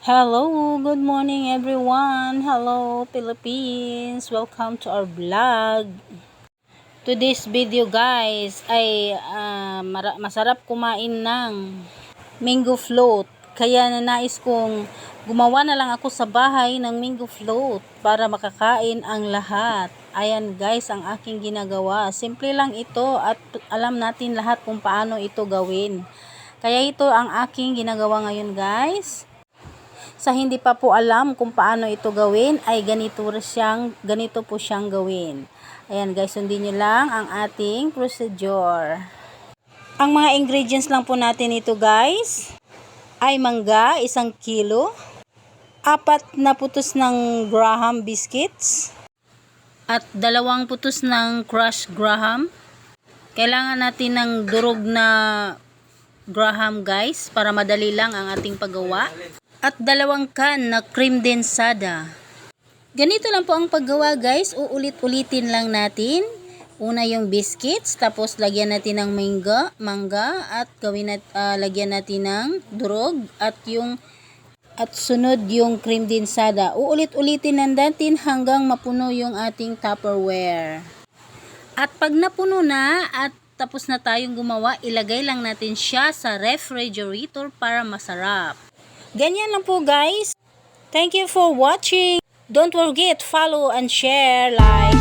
Hello, good morning everyone. Hello Philippines. Welcome to our vlog. Today's video guys ay masarap kumain ng mango float. Kaya nanais kong gumawa na lang ako sa bahay ng mango float para makakain ang lahat. Ayan guys ang aking ginagawa. Simple lang ito at alam natin lahat kung paano ito gawin. Kaya ito ang aking ginagawa ngayon guys. Sa hindi pa po alam kung paano ito gawin, ay ganito po siyang gawin. Ayan guys, sundin nyo lang ang ating procedure. Ang mga ingredients lang po natin ito guys, ay mangga, 1 kilo, 4 na putos ng Graham biscuits, at 2 putos ng crushed Graham. Kailangan natin ng durog na Graham guys, para madali lang ang ating paggawa. At 2 can na cream densada. Ganito lang po ang paggawa guys. Uulit-ulitin lang natin. Una yung biscuits, tapos lagyan natin ng mangga at lagyan natin ng durog at sunod yung cream densada. Uulit-ulitin lang natin hanggang mapuno yung ating Tupperware. At pag napuno na at tapos na tayong gumawa, ilagay lang natin siya sa refrigerator para masarap. Ganyan lang po guys. Thank you for watching. Don't forget follow and share, like.